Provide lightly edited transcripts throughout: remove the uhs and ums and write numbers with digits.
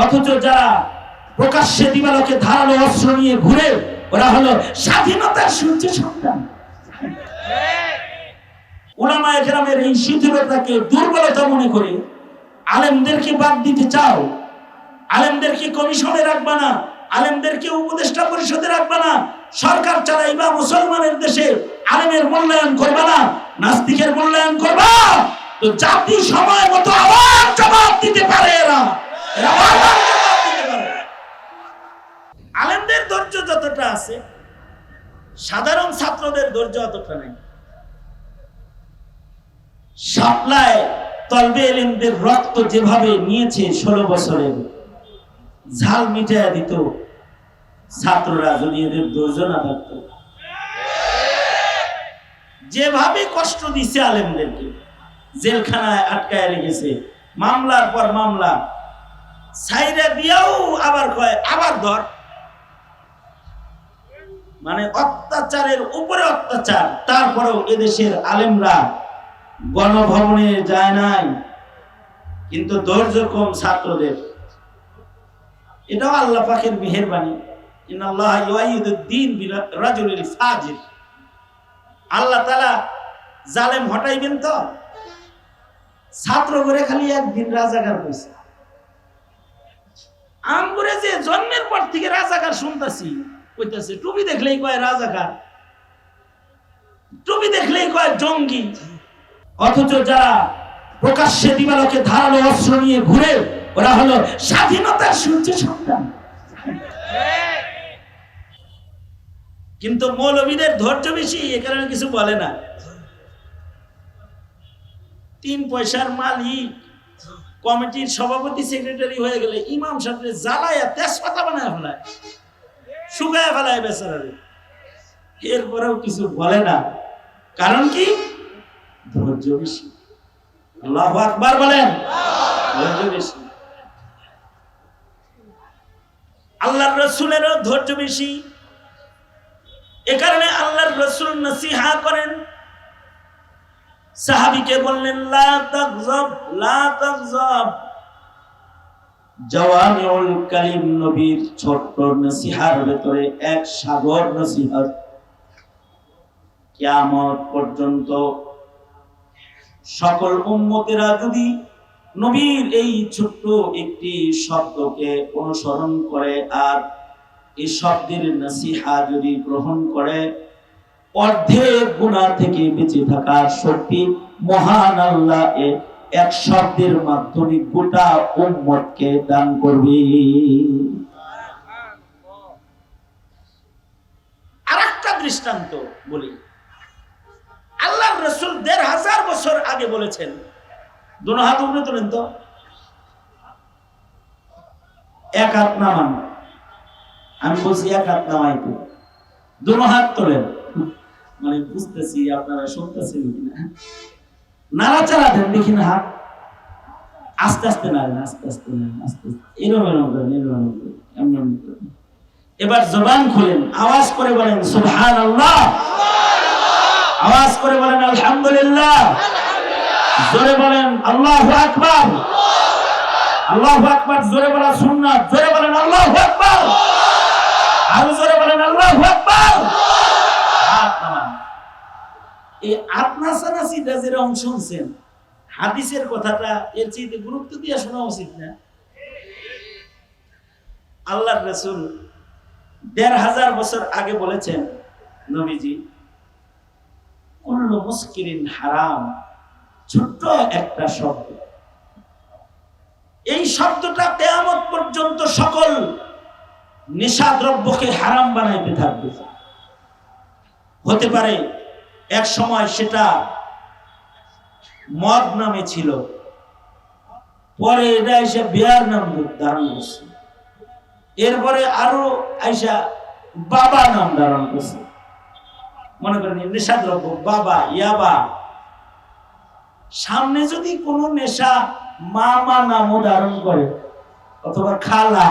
অথচ যারা প্রকাশ্যে দিবালোকে ধারালো অস্ত্র নিয়ে ঘুরে ওরা হলো স্বাধীনতার সূর্য সন্তান। উলামায়ে কেরামের এই শিথিলতাকে দুর্বলতা মনে করে আলেমদেরকে বাদ দিতে চাও, আলেমদেরকে কমিশনে রাখবা না, আলেমদেরকে উপদেষ্টা পরিষদে রাখবা না, সরকার চালাইবা মুসলমানের দেশে, আলেমের মূল্যায়ন করবা না, নাস্তিকের মূল্যায়ন করবা, তো জাতি সময় মতো আবার জবাব দিতে পারে। এরা আবার জবাব দিতে পারে। আলেমদের ধৈর্য যতটা আছে সাধারণ ছাত্রদের ধৈর্য অতটা নাই। শাপলায় তলবে এলেমদের রক্ত যেভাবে নিয়েছে 16 বছরের, ঝাল মিটাইয়া দিত ছাত্ররা যদি এদের ধৈর্য না থাকতো। যেভাবে কষ্ট দিচ্ছে আলেমদেরকে, জেলখানায় আটকায় রেখেছে, মামলার পর মামলা, ছাইরা দিয়াও আবার কয় আবার ধর, মানে অত্যাচারের উপরে অত্যাচার। তারপরেও এদেশের আলেমরা গণভবনে যায় নাই, কিন্তু ধৈর্য কম ছাত্রদের। এটাও আল্লাহ পাকের মেহেরবানি। ইন্নাল্লাহ ইউআইয়িদুদ-দ্বীন বিরাজুলিল ফাজির। আল্লাহ তাআলা জালেম হটাইবেন তো। ছাত্র করে খালি একদিন রাজাকার কইছে। আমগুরে যে জন্মের পর থেকে রাজাকার শুনতাছি, কইতাছে টুপি দেখলেই কয় রাজাকার, টুপি দেখলেই কয় জঙ্গি। অথচ যারা প্রকাশ্যে দিবালোকে ধারালো অস্ত্র নিয়ে ঘুরে ওরা হলো স্বাধীনতার সূর্য সন্তান। কিন্তু মৌলবীদের ধৈর্য বেশি, এ কারণে কিছু বলে না। 3 পয়সার মালিক কমিটির সভাপতি সেক্রেটারি হয়ে গেলে ইমাম সাহেবের জ্বালায়া তেজপাতা বানায় ফেলায়, শুকায় ফেলায় বেচারারে। এরপরেও কিছু বলে না, কারণ কি? ধৈর্য বেশি। আল্লাহু আকবার বলেন। ধৈর্য বেশি। আল্লাহর রাসূলেরও ধৈর্য বেশি। এ কারণে আল্লাহর রাসূল নসিহা করেন, সাহাবীকে বললেন লা তাগযাব লা তাগযাব। জাওয়ামিউল কালিম নবীর ছোট্ট নসিহার ভিতরে এক সাগর নসিহত। কিয়ামত পর্যন্ত সকল উম্মতেরা যদি নবীর এই ছোট্ট একটি শব্দকে অনুসরণ করে আর এই শব্দের নসিহা যদি গ্রহণ করে, অর্ধেক গুনাহ থেকে বেঁচে থাকার শক্তি মহান আল্লাহ এক শব্দের মাধ্যমে গোটা উম্মতকে দান করবে। আরেকটা দৃষ্টান্ত বলি। আল্লাহর রাসূল ১৫০০ বছর আগে বলেছেন, দুনো হাত উপরে তোলেন তো, এক হাত নামান। আমি বলছি এক হাত নামাইতে, দুনো হাত তোলেন। মানে বুঝতেছি আপনারা শুনতেছেন কিনা। নাড়াচাড়া দেন দেখি না, হাত আস্তে আস্তে নাড়েন, আস্তে আস্তে নাড়েন, আস্তে আস্তে এরকম এরকম করেন, এরকম করেন, এমন করেন। এবার জবান খুলেন, আওয়াজ করে বলেন সুবহানাল্লাহ, আওয়াজ করে বলেন আলহামদুলিল্লাহ, জোরে বলেন আল্লাহু আকবার। আল্লাহু আকবার জোরে বলা সুন্নাত, জোরে বলেন আল্লাহু আকবার, আরো জোরে বলেন আল্লাহু আকবার। হাত নামান। এই আত্মাসানাসিটা যেরকম শুনছেন, হাদিসের কথাটা এর চেয়ে গুরুত্ব দিয়ে শোনা উচিত না? আল্লাহর রাসূল ১৫০০ বছর আগে বলেছেন, নবীজি, কুল্লু মুসকিরিন হারাম। ছোট্ট একটা শব্দ, এই শব্দটা কিয়ামত পর্যন্ত সকল নেশা দ্রব্যকে হারাম বানাইতে থাকবে। হতে পারে এক সময় সেটা মদ নামে ছিল, পরে এটা এসে বিয়ার নাম ধারণ করছে, এরপরে আরো আইসা বাবা নাম ধারণ করছে। মনে করেন নেশা দ্রব্য বাবা, ইয়াবা। সামনে যদি কোনো নেশা মামা নামও ধারণ করে অথবা খালা,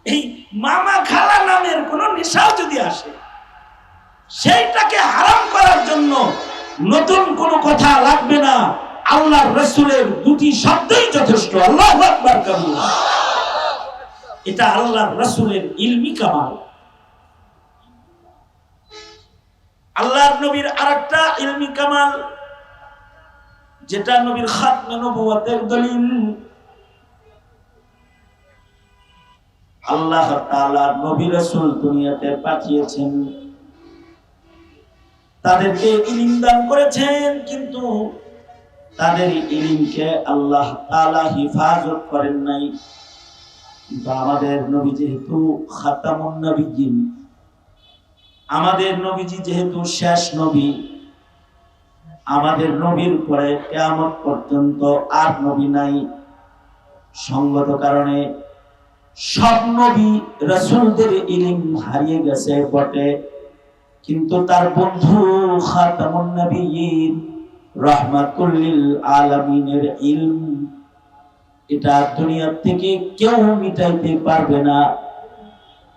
এই মামা খালা নামের কোন নেশাও যদি আসে, সেইটাকে হারাম করার জন্য নতুন কোনো কথা লাগবে না, আল্লাহর রাসূলের দুটি শব্দই যথেষ্ট। আল্লাহু আকবার কাবীরা। এটা আল্লাহর রাসূলের ইলমি কামাল। আল্লাহর নবীর আরেকটা ইলমি কামাল, যেটা নবীর খাতমে নবুয়তের দলিল। আল্লাহ তাআলা নবী রাসূল দুনিয়াতে পাঠিয়েছেন, তাদেরকে ইলম দান করেছেন, কিন্তু তাদের ইলমকে আল্লাহ তাআলা হিফাজত করেন নাই। কিন্তু আমাদের নবী যেহেতু খাতামুন নবিয়্যিন, আমাদের নবীজি যেহেতু শেষ নবী, আমাদের নবীর পরে কিয়ামত পর্যন্ত আর নবী নাই। সঙ্গত কারণে সব নবী রাসূলদের ইলম হারিয়ে গেছে বটে, কিন্তু তার বন্ধু খাতামুন নবিয়্যিন রাহমাতুল লিল আলামিনের ইলম, এটা দুনিয়া থেকে কেউ মিটাইতে পারবে না।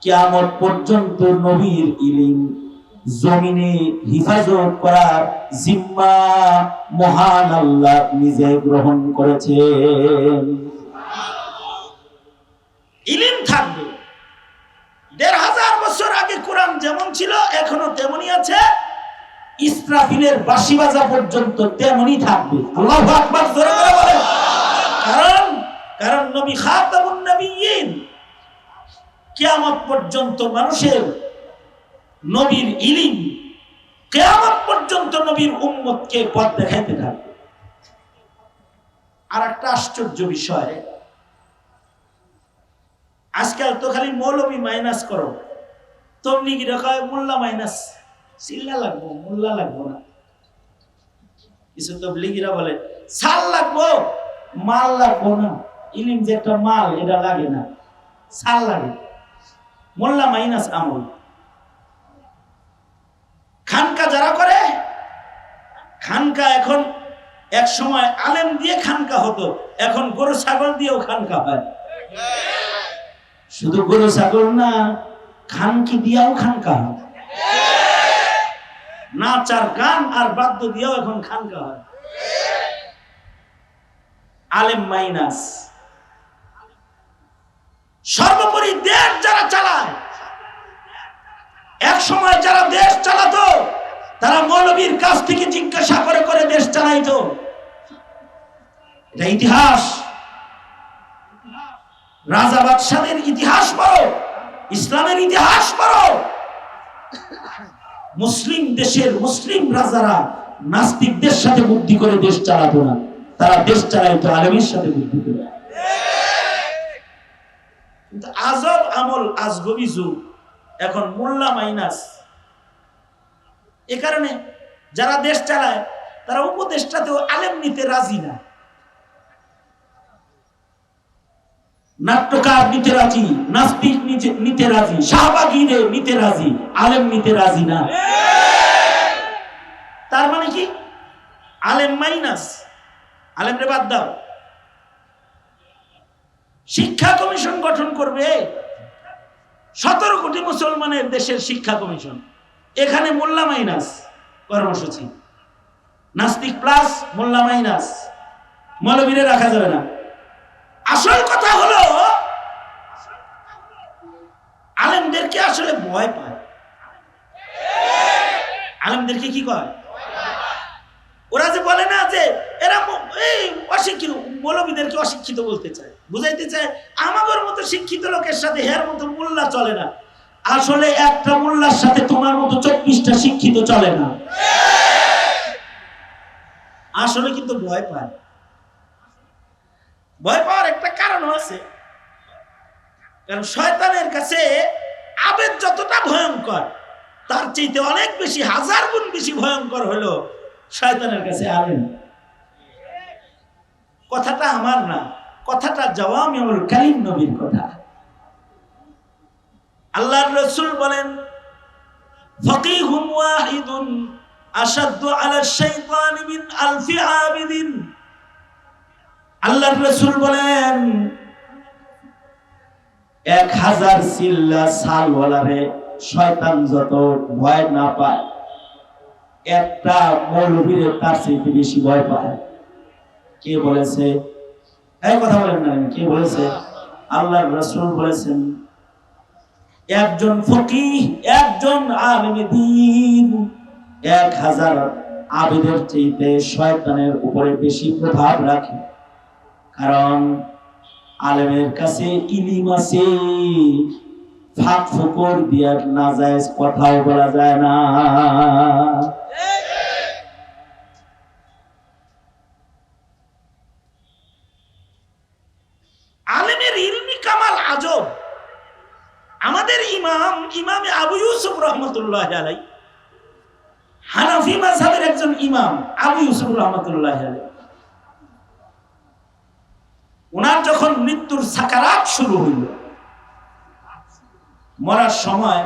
কিয়ামত পর্যন্ত নবীর ইলম জমিনে হিফাজত করার জিম্মা মহান আল্লাহ নিজে গ্রহণ করেছেন। ইলম থাকবে। ১৫০০ বছর আগে কোরআন যেমন ছিল এখনো তেমনি আছে, ইসরাফিলের বাঁশি বাজা পর্যন্ত তেমনি থাকবে। আল্লাহু আকবার জোরে করে বলেন। কারণ নবী খাতামুন নবিয়্যিন, কিয়ামত পর্যন্ত মানুষের নবীর ইলম, কিয়ামত পর্যন্ত নবীর উম্মতকে পথ দেখাইতে থাকবে। আর একটা আশ্চর্য বিষয়, আজকাল তো খালি মৌলবী মাইনাস করো, তবলিগীরা কয় মোল্লা মাইনাস। চিল্লা লাগবো, মোল্লা লাগবো না। কিছু তবলিগীরা বলে সাল লাগবো, মাল লাগবো না। ইলম যে একটা মাল, এটা লাগে না, সাল লাগে। মোল্লা মাইনাস আমল। খানকা যারা করে, খানকা এখন এক সময় আলেম দিয়ে খানকা হতো, এখন গরু ছাগল দিয়েও খানকা হয়। শুধু গরু ছাগল না, খানকি দিয়েও খানকা হয়। নাচ আর গান আর বাদ্য দিয়েও এখন খানকা হয়। আলেম মাইনাস। সর্বোপরি দেশ যারা চালায়, এক সময় যারা দেশ চালাতো তারা মৌলবীর কাছ থেকে জিজ্ঞাসা করে করে দেশ চালাইতো। এটা ইতিহাস। রাজা বাদশাদের ইতিহাস পড়ো, ইসলামের ইতিহাস পড়ো। মুসলিম দেশের মুসলিম রাজারা নাস্তিকদের সাথে বুদ্ধি করে দেশ চালাতো না, তারা দেশ চালাইতো আলেমের সাথে বুদ্ধি করে। কিন্তু আজব আমল, আজগবি যুগ, এখন মোল্লা মাইনাস। এ কারণে যারা দেশ চালায় তারা উপদেশটাতেও আলেম নিতে রাজি না, নাট্যকার নিতে রাজি, নাস্তিক নিতে রাজি, শাহবাগীরে নিতে রাজি, আলেম নিতে রাজি না। তার মানে কি? আলেম মাইনাস, আলেমরে বাদ দাও। শিক্ষা কমিশন গঠন করবে 17 কোটি মুসলমানের দেশের শিক্ষা কমিশন, এখানে মোল্লা মাইনাস কর্মসূচি, নাস্তিক প্লাস মোল্লা মাইনাস, মৌলবীরে রাখা যাবে না। আসল কথা হলো আলেমদেরকে আসলে ভয় পায়। আলেমদেরকে কি কয়? ওরা যে বলে না যে এরা এই অশিক্ষিত, মৌলবীদেরকে অশিক্ষিত বলতে চায়, বুঝাইতে চায় আমাদের মতো শিক্ষিত লোকের সাথে হের মতো মোল্লা চলে না। আসলে একটা মোল্লার সাথে তোমার মতো 24টা শিক্ষিত চলে না। আসলে কিন্তু ভয় পায়। ভয় পাওয়ার একটা কারণ আছে, কারণ শয়তানের কাছে আবেগ যতটা ভয়ঙ্কর, তার চাইতে অনেক বেশি, 1000 গুণ বেশি ভয়ঙ্কর হলো শয়তানের কাছে আলেম। কথাটা আমার না, কথাটা জাওয়ামিউল কালিম নবীর কথা। আল্লাহর রাসূল বলেন, ফাকিহুন ওয়াহিদুন আশাদ্দু আলা শাইতানি মিন আলফি আবিদিন। আল্লাহর রাসূল বলেন 1000 সিল্লা সালওয়ালারে শয়তান যত ভয় না পায়, একটা মৌলবীরে তার চেয়ে বেশি ভয় পায়। কে বলেছে? এই কথা বলেন না, কে বলেছে? আল্লাহর রাসূল বলেছেন, একজন ফকিহ, একজন আলেম দ্বীন 1000 আবিদের চাইতে শয়তানের উপরে বেশি প্রভাব রাখে। কারণ আলেমের কাছে ইলম আছে, ফাঁক ফোকর দিয়া নাজায়েজ কথাও বলা যায় না। আলেমের ইলমি কামাল আজব। আমাদের ইমামে আবু ইউসুফ রহমতুল্লাহ আলাইহি, হানাফি মাযহাবের একজন ইমাম আবু ইউসুফ রহমতুল্লাহ আলাইহি, ওনার যখন মৃত্যুর সাকারাত শুরু হইল, মরার সময়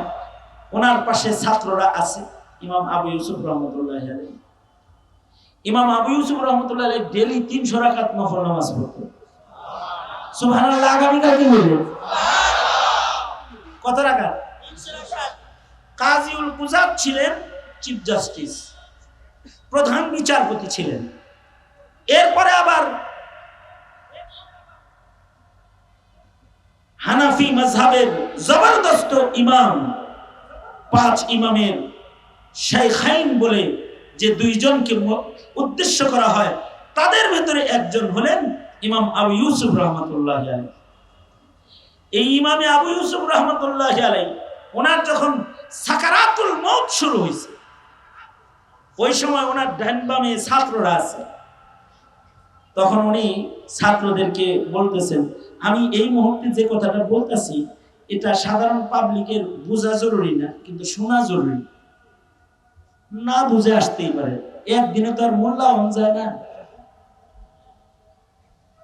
ওনার পাশে ছাত্ররা আছে, ইমাম আবু ইউসুফ রহমতুল্লাহ আলাইহি। ইমাম আবু ইউসুফ রহমতুল্লাহ আলাইহি ডেইলি 300 রাকাত নফল নামাজ পড়তেন। সুবহানাল্লাহ। আগামীকাল কি বলবো? কত রাকাত? 300 রাকাত। কাজীউল কুযাত ছিলেন চিফ জাস্টিস, প্রধান বিচারপতি ছিলেন। এরপরে আবার হানাফি মাযহাবের জবরদস্ত ইমাম, 5 ইমামের শাইখাইন বলে যে 2 জনকে উদ্দেশ্য করা হয়, তাদের ভেতরে একজন হলেন ইমাম আবু ইউসুফ রহমতুল্লাহ আলাইহি। এই ইমামে আবু ইউসুফ রহমতুল্লাহ আলাইহি ওনার যখন সাকারাতুল মউত শুরু হয়েছে, ওই সময় ওনার ডান বামে ছাত্ররা আছে। তখন উনি ছাত্রদেরকে বলতেছেন, আমি এই মুহূর্তে যে কথাটা বলতেছি এটা সাধারণ পাবলিকের বোঝা জরুরি না, কিন্তু শোনা জরুরি। না বুঝে আসতেই পারে, একদিনে তো আর মূল্যায়ন যায় না,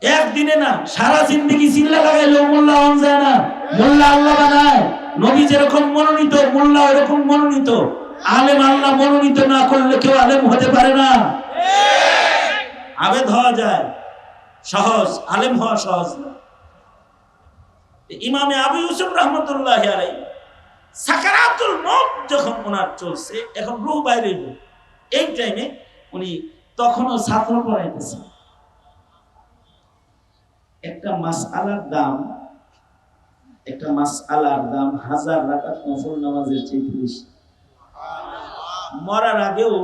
একদিনে না, সারা জিন্দেগি চিল্লা লাগাইলেও মূল্যায়ন যায় না। মোল্লা আল্লাহ বানায়, নবী যেরকম মনোনীত মোল্লা ওরকম মনোনীত। আলেম আল্লাহ মনোনীত না করলে কেউ আলেম হতে পারে না। আবেদ হওয়া যায় সহজ, আলেম হওয়া সহজ না। ইমামে আবু ইউসুফ রহমতুল্লাহ আলাইহি সাকারাতুল মউত যখন ওনার চলছে, এখন রূহ বাইরে, এই টাইমে উনি তখনও ছাত্র পড়াইতেছেন। একটা মাসআলার দাম 1000 রাকাত নফল নামাজের চেয়ে বেশি। মরার আগেও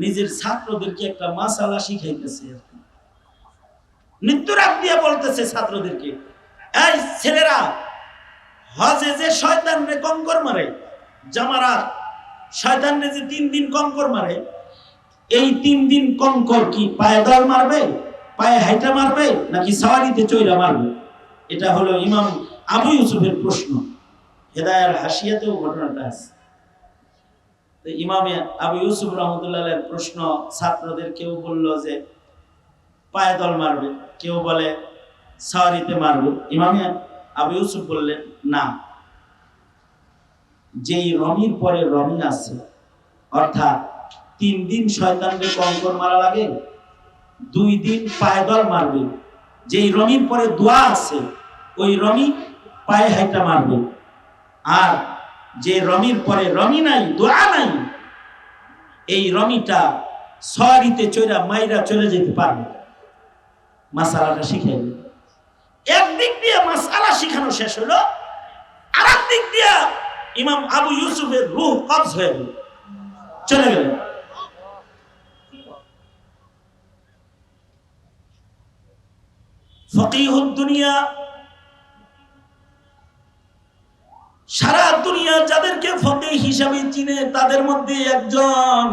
নিজের ছাত্রদেরকে একটা মাসআলা শিখাইতেছে। মৃত্যুর আগ দিয়ে বলতেছে ছাত্রদেরকে, এই ছেলেরা, হজে যে শয়তানরে কঙ্কর মারে, জামারাত শয়তানরে যে 3 দিন কঙ্কর মারে, এই 3 দিন কঙ্কর কি পায়ে দল মারবে, পায়ে হাইটা মারবে, নাকি সাওয়ারিতে চইরা মারবে? এটা হলো ইমাম আবু ইউসুফের প্রশ্ন। হেদায়ার হাসিয়াতেও ঘটনাটা আছে। তো ইমামে আবু ইউসুফ রহমতুল্লাহ আলাইহির প্রশ্ন, ছাত্রদের কেউ বলল যে পায়ে দল মারবে, কেউ বলে সাওয়ারিতে মারবে। ইমামে আবু ইউসুফ বললেন, না, যেই রমির পরে রমি আছে, অর্থাৎ 3 দিন শয়তানকে কঙ্কর মারা লাগে, 2 দিন পায়ে দল মারবে। যেই রমির পরে দোয়া আছে, ওই রমি পায়ে হাইটা মারবে। আর যে রমির পরে রমি নাই, দোয়া নাই, এই রমিটা সাওয়ারিতে চইরা মাইরা চলে যেতে পারবে। মাসালাটা শিখাইবে। একদিক দিয়ে মাসআলা শিখানো শেষ হলো, আর একদিক দিয়ে ইমাম আবু ইউসুফের রূহ কবজ হয়ে গেল, চলে গেল। ফকিহুদ দুনিয়া, সারা দুনিয়া যাদেরকে ফকিহ হিসাবে চিনে, তাদের মধ্যে একজন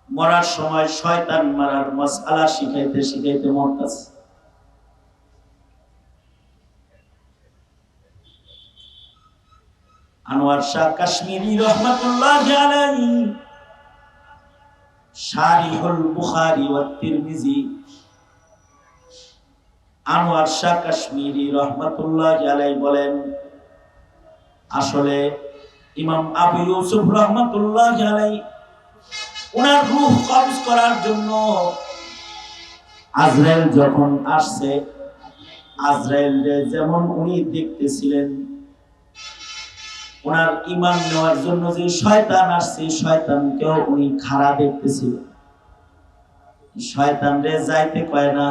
মরার সময় শয়তান মারার মাসআলা শিখাইতে শিখাইতে মরতাছে। আনোয়ার শাহ কাশ্মীরি রহমাতুল্লাহি আলাইহি শারিহুল বুখারী ওয়া তিরমিজি, আনোয়ার শাহ কাশ্মীরি রহমাতুল্লাহি আলাইহি বলেন, আসলে ইমাম আবু ইউসুফ রহমাতুল্লাহি আলাইহি ওনার রূহ কবজ করার জন্য আজরাইল যখন আসছে, আজরাইলকে যেমন উনি দেখতেছিলেন, ওনার ঈমান নেওয়ার জন্য যে শয়তান আসছে, শয়তানকেও উনি খাড়া দেখতেছিলেন। শয়তান রে যাইতে কয় না,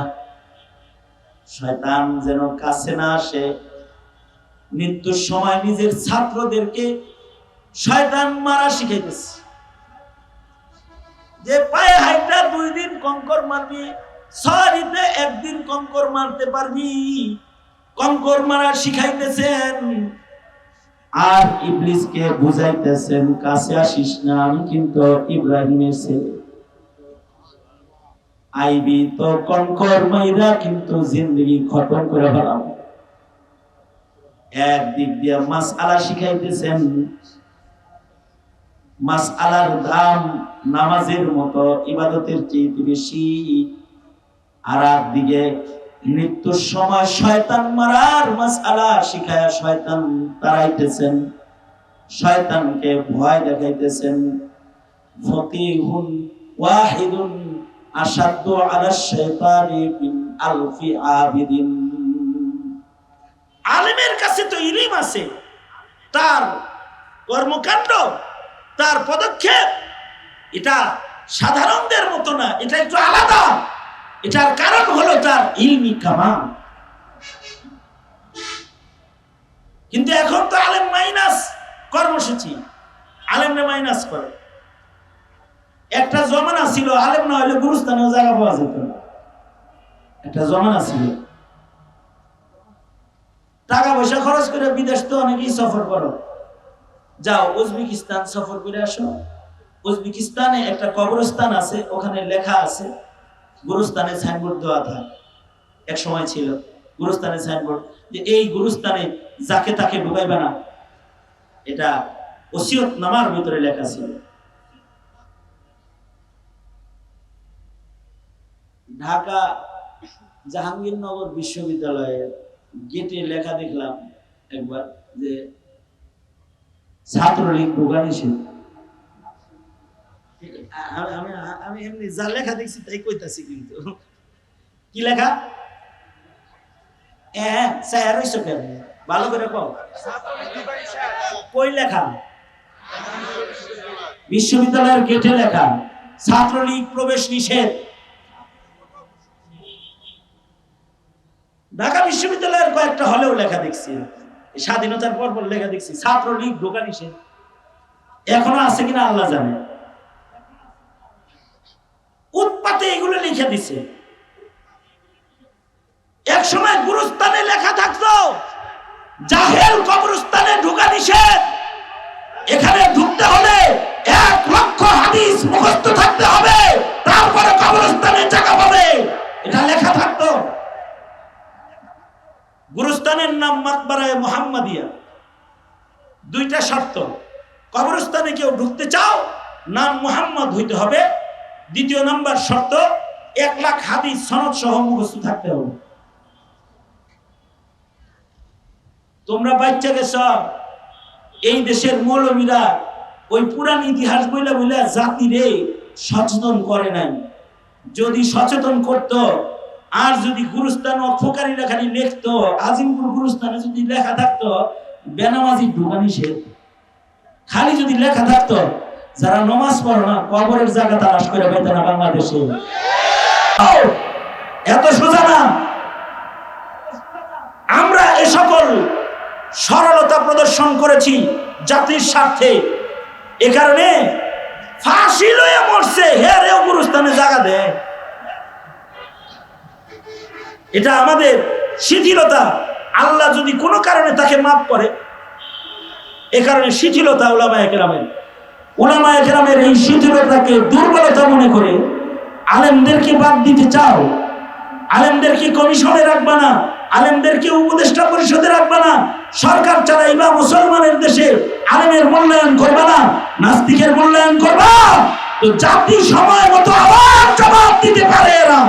শয়তান যেন কাছে না আসে। মৃত্যুর সময় নিজের ছাত্রদেরকে শয়তান মারা শিখাইতেছে, যে পায়ে হাইটা 2 দিন কঙ্কর মারবি, সরিতে 1 দিন কঙ্কর মারতে পারবি, কঙ্কর মারা শিখাইতেছেন। আর ইবলিসকে বুঝাইতেছেন কাছে আসিস না, আমি কিন্তু ইব্রাহিমের ছেলে, আইবি তো কঙ্কর মাইরা কিন্তু জিন্দেগি খতম করে ফেলাম। একদিক দিয়ে মাসআলা শিখাইতেছেন, মাসআলার দাম নামাজের মতো ইবাদতের চেয়ে বেশি। আর একদিকে মৃত্যুর সময় শয়তান মারার মাসআলা শিখায়া শয়তান তাড়াইতেছেন, শয়তানকে ভয় দেখাইতেছেন। ফকিহুন ওয়াহিদুন আশাদ্দু আলা শাইতানি মিন আলফি আবিদিন। আলেমের কাছে তো ইলম আছে, তার কর্মকাণ্ড, তার পদক্ষেপ এটা সাধারণদের মতো না, এটা একটু আলাদা। এটার কারণ হলো তার ইলমি কামাল। কিন্তু এখন তো আলেম মাইনাস কর্মসূচি, আলেমরে মাইনাস করে। একটা জমানা ছিল আলেম না হইলে গুরুস্থানেও জায়গা পাওয়া যেত না, একটা জমানা ছিল। টাকা পয়সা খরচ করে বিদেশ তো অনেকেই সফর করো, যাও উজবেকিস্তান সফর করে আসো। উজবেকিস্তানে একটা কবরস্থান আছে, ওখানে লেখা আছে, গুরুস্থানে সাইনবোর্ড দেওয়া থাকে, এক সময় ছিল গুরুস্থানে সাইনবোর্ড, যে এই গুরুস্থানে যাকে তাকে ঢুকাইবে না, এটা ওসিয়ত নামার ভিতরে লেখা ছিল। ঢাকা জাহাঙ্গীরনগর বিশ্ববিদ্যালয়ের গেটে লেখা দেখলাম একবার, যে ছাত্রলীগ ঢোকা নিষেধ। আমি এমনি যা লেখা দেখছি তাই কইতাছি, কিন্তু কি লেখা? ভালো করে কও, কই লেখা? বিশ্ববিদ্যালয়ের গেটে লেখা ছাত্রলীগ প্রবেশ নিষেধ। ঢাকা বিশ্ববিদ্যালয়ের কয়েকটা হলেও লেখা দেখছি, স্বাধীনতার পর লেখা দেখছি ছাত্রলীগ ঢোকা নিষেধ। এখনো আছে কিনা আল্লাহ জানে। উৎপাতে এগুলো লিখে দিছে। এক সময় গুরুস্থানে লেখা থাকতো জাহেল কবরস্থানে ঢোকা নিষেধ, এখানে ঢুকতে হলে 1 লক্ষ হাদিস মুখস্থ থাকতে হবে, তারপরে কবরস্থানে জায়গা পাবে, এটা লেখা থাকতো। গুরুস্থানের নাম মাকবারায়ে মুহাম্মাদিয়া। 2টা শর্ত, কবরস্থানে কেউ ঢুকতে চাও নাম মুহাম্মদ হইতে হবে, 2য় নাম্বার শর্ত 1 লাখ হাদিস সনদ সহ মুখস্থ থাকতে হবে। তোমরা বাচ্চা গেছ, এই দেশের মৌলবীরা ওই পুরান ইতিহাস বইলা বইলা জাতিরে সচেতন করে নাই। যদি সচেতন করত, আর যদি গুরুস্থান অক্ষকারীরা খালি লিখতো, আজিমপুর গুরুস্থানে যদি লেখা থাকতো বেনামাজি ঢোকা নিষেধ, খালি যদি লেখা থাকতো যারা নামাজ পড়ে না কবরের জায়গা তালাশ করে পাইতো না বাংলাদেশে। এত সোজা না। আমরা এ সকল সরলতা প্রদর্শন করেছি জাতির স্বার্থে। এ কারণে ফাঁসি লইয়া মরছে, হেরেও গুরুস্থানে জায়গা দেয়। এটা আমাদের শিথিলতা। আল্লাহ যদি কোনো কারণে তাকে মাফ করে, এ কারণে শিথিলতা উলামায়ে কেরামের এই শিথিলতাকে দুর্বলতা মনে করে আলেমদেরকে বাদ দিতে চাও, আলেমদেরকে কমিশনে রাখবা না, আলেমদেরকে উপদেষ্টা পরিষদে রাখবা না, সরকার চালাইবা মুসলমানের দেশে, আলেমের মূল্যায়ন করবা না, নাস্তিকের মূল্যায়ন করবা, তো জাতি সময় মতো আবার জবাব দিতে পারে। এরা